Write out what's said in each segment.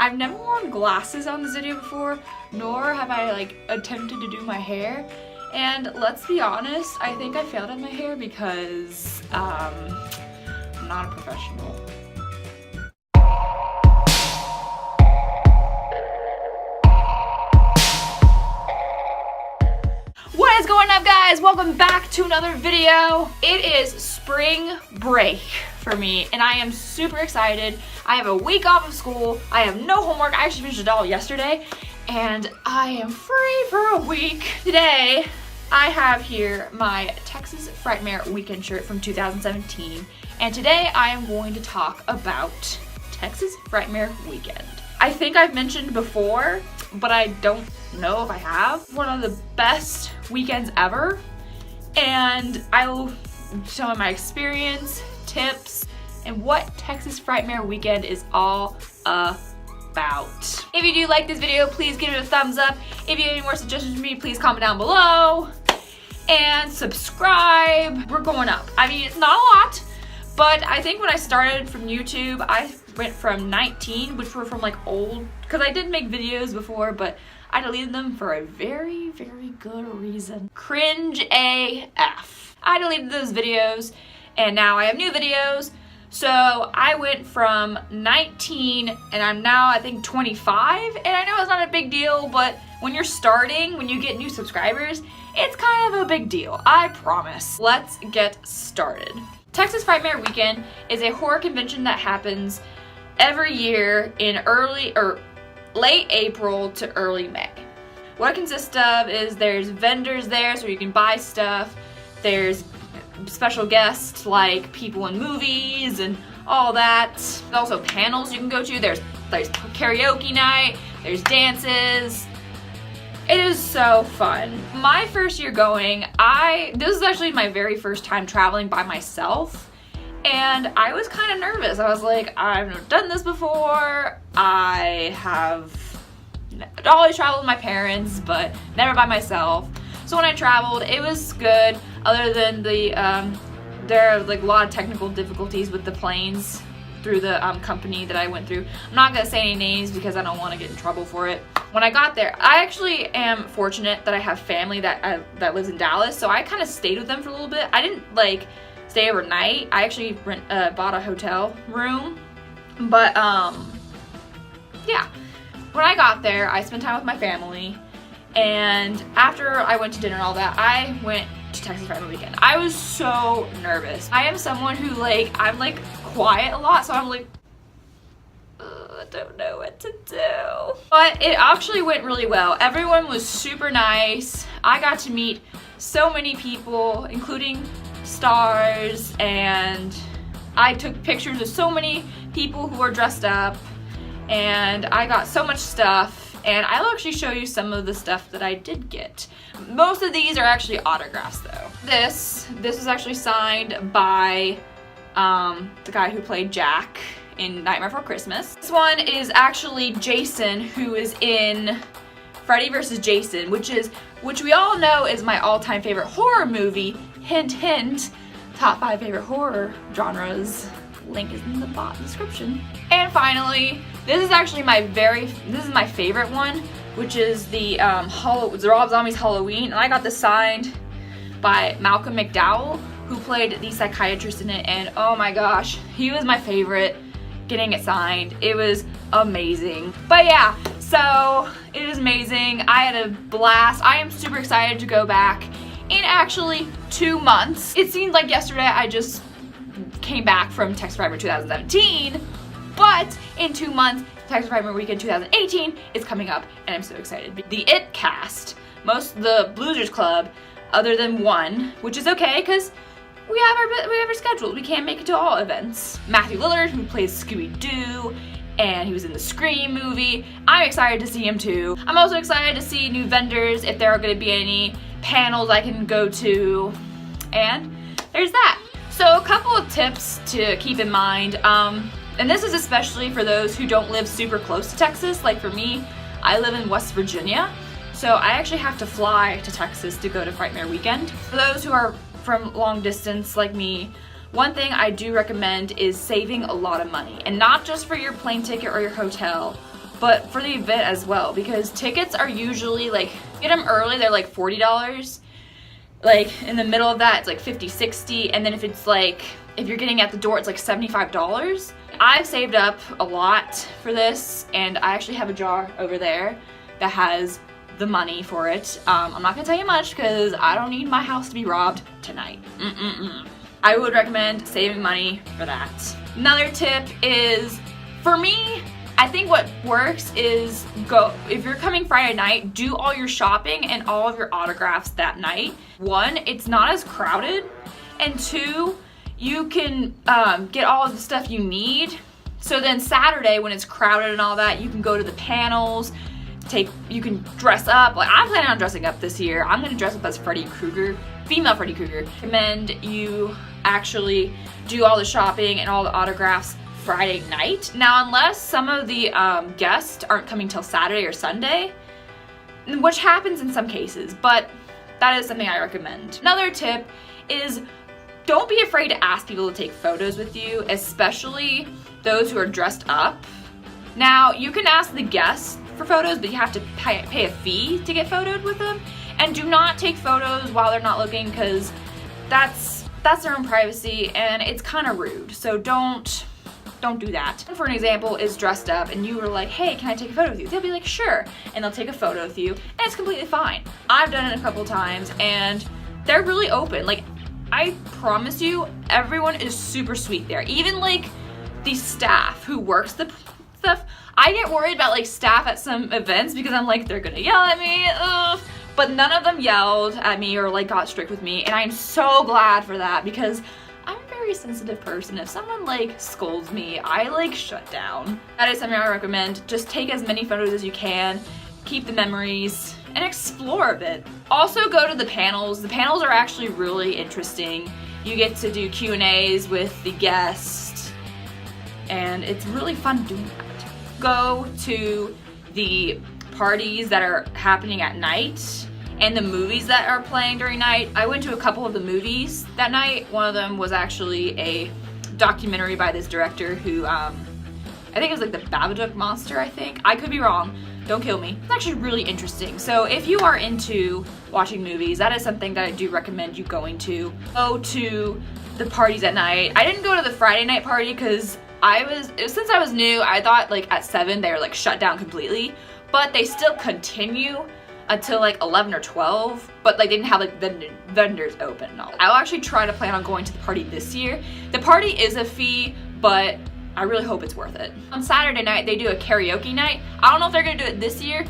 I've never worn glasses on this video before, nor have I like attempted to do my hair. And let's be honest, I think I failed at my hair because I'm not a professional. What is going up, guys? Welcome back to another video. It is spring break for me and I am super excited. I have a week off of school. I have no homework. I actually finished it all yesterday and I am free for a week. Today, I have here my Texas Frightmare weekend shirt from 2017 and today I am going to talk about Texas Frightmare weekend. I think I've mentioned before, but I don't know if I have. One of the best weekends ever, and I will show my experience, tips, and what Texas Frightmare weekend is all about. If you do like this video, please give it a thumbs up. If you have any more suggestions for me, please comment down below. And subscribe. We're going up. I mean, it's not a lot, but I think when I started from YouTube, I went from 19, which were from like old, because I did make videos before, but I deleted them for a very, very good reason. Cringe AF. I deleted those videos, and now I have new videos. So I went from 19, and I'm now, I think, 25. And I know it's not a big deal, but when you're starting, when you get new subscribers, it's kind of a big deal, I promise. Let's get started. Texas Frightmare Weekend is a horror convention that happens every year in late April to early May. What it consists of is there's vendors there so you can buy stuff. There's special guests like people in movies and all that. There's also panels you can go to. There's karaoke night, there's dances. It is so fun. My first year going, this is actually my very first time traveling by myself. And I was kind of nervous. I was like, I've never done this before. I have always traveled with my parents, but never by myself. So when I traveled, it was good, other than there are like a lot of technical difficulties with the planes through the company that I went through. I'm not gonna say any names because I don't want to get in trouble for it. When I got there, I actually am fortunate that I have family that lives in Dallas, so I kind of stayed with them for a little bit. I didn't like stay overnight. I actually bought a hotel room, but yeah. When I got there, I spent time with my family, and after I went to dinner and all that, I went to Texas Frightmare Weekend. I was so nervous. I am someone who I'm quiet a lot, so I'm like, I don't know what to do. But it actually went really well. Everyone was super nice. I got to meet so many people, including stars, and I took pictures of so many people who were dressed up, and I got so much stuff, and I'll actually show you some of the stuff that I did get. Most of these are actually autographs though. This was actually signed by the guy who played Jack in Nightmare Before Christmas. This one is actually Jason, who is in Freddy vs. Jason, which we all know is my all-time favorite horror movie. Hint, hint. Top 5 favorite horror genres. Link is in the bottom description. And finally, this is actually this is my favorite one, which is the Rob Zombie's Halloween. And I got this signed by Malcolm McDowell, who played the psychiatrist in it, and oh my gosh, he was my favorite getting it signed. It was amazing. But yeah, so it is amazing. I had a blast. I am super excited to go back in actually 2 months. It seemed like yesterday I just came back from Texas Frightmare 2017, but in 2 months, Texas Frightmare Weekend 2018 is coming up, and I'm so excited. The IT cast, most of the Bloozers Club, other than one, which is okay because we have our schedules. We can't make it to all events. Matthew Lillard, who plays Scooby-Doo, and he was in the Scream movie. I'm excited to see him too. I'm also excited to see new vendors, if there are going to be any panels I can go to, and there's that. So a couple of tips to keep in mind, and this is especially for those who don't live super close to Texas. Like for me, I live in West Virginia, so I actually have to fly to Texas to go to Frightmare Weekend. For those who are from long distance like me, one thing I do recommend is saving a lot of money, and not just for your plane ticket or your hotel, but for the event as well, because tickets are usually like, get them early, they're like $40. Like in the middle of that, it's like $50, $60, and then if it's like, if you're getting at the door, it's like $75. I've saved up a lot for this, and I actually have a jar over there that has the money for it. I'm not gonna tell you much because I don't need my house to be robbed tonight. I would recommend saving money for that. Another tip is, for me, I think what works is if you're coming Friday night, do all your shopping and all of your autographs that night. One, it's not as crowded, and two, you can get all of the stuff you need. So then Saturday, when it's crowded and all that, you can go to the panels, you can dress up. Like, I'm planning on dressing up this year. I'm gonna dress up as Freddy Krueger, female Freddy Krueger. Recommend you actually do all the shopping and all the autographs Friday night. Now, unless some of the guests aren't coming till Saturday or Sunday, which happens in some cases, but that is something I recommend. Another tip is, don't be afraid to ask people to take photos with you, especially those who are dressed up. Now, you can ask the guests for photos, but you have to pay a fee to get photoed with them. And do not take photos while they're not looking, because that's their own privacy and it's kind of rude. So don't do that. For an example, is dressed up and you were like, hey, can I take a photo with you? They'll be like, sure. And they'll take a photo with you, and it's completely fine. I've done it a couple times and they're really open. Like, I promise you, everyone is super sweet there. Even like the staff who works the stuff. I get worried about like staff at some events because I'm like, they're gonna yell at me, ugh. But none of them yelled at me or like got strict with me, and I'm so glad for that because I'm a very sensitive person. If someone like scolds me, I like shut down. That is something I recommend. Just take as many photos as you can, keep the memories, and explore a bit. Also go to the panels. The panels are actually really interesting. You get to do Q&As with the guests, and it's really fun doing that. Go to the parties that are happening at night and the movies that are playing during night. I went to a couple of the movies that night. One of them was actually a documentary by this director who, I think it was like the Babadook Monster, I think. I could be wrong. Don't kill me. It's actually really interesting. So if you are into watching movies, that is something that I do recommend you going to. Go to the parties at night. I didn't go to the Friday night party because since I was new, I thought like at 7 they were like shut down completely, but they still continue until like 11 or 12, but like they didn't have like the vendors open and all. I'll actually try to plan on going to the party this year. The party is a fee, but I really hope it's worth it. On Saturday night, they do a karaoke night. I don't know if they're gonna do it this year,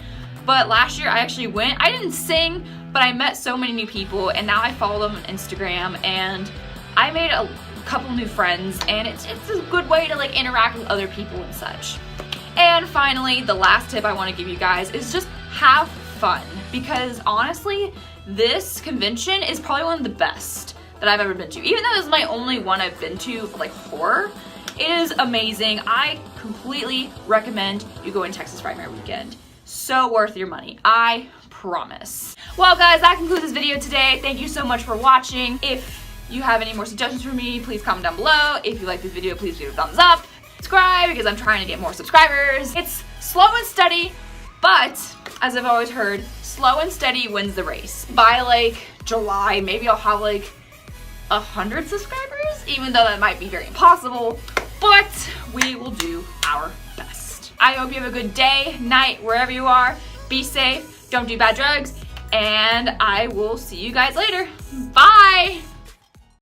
but last year I actually went. I didn't sing, but I met so many new people, and now I follow them on Instagram, and I made a couple new friends, and it's a good way to like interact with other people and such. And finally, the last tip I want to give you guys is just have fun, because honestly, this convention is probably one of the best that I've ever been to. Even though this is my only one I've been to for like horror, it is amazing. I completely recommend you go in Texas Frightmare weekend. So worth your money, I promise. Well guys, that concludes this video today. Thank you so much for watching. If you have any more suggestions for me, please comment down below. If you like this video, please give it a thumbs up. Subscribe, because I'm trying to get more subscribers. It's slow and steady, but as I've always heard, slow and steady wins the race. By like July, maybe I'll have like 100 subscribers, even though that might be very impossible, but we will do our best. I hope you have a good day, night, wherever you are. Be safe, don't do bad drugs, and I will see you guys later. Bye!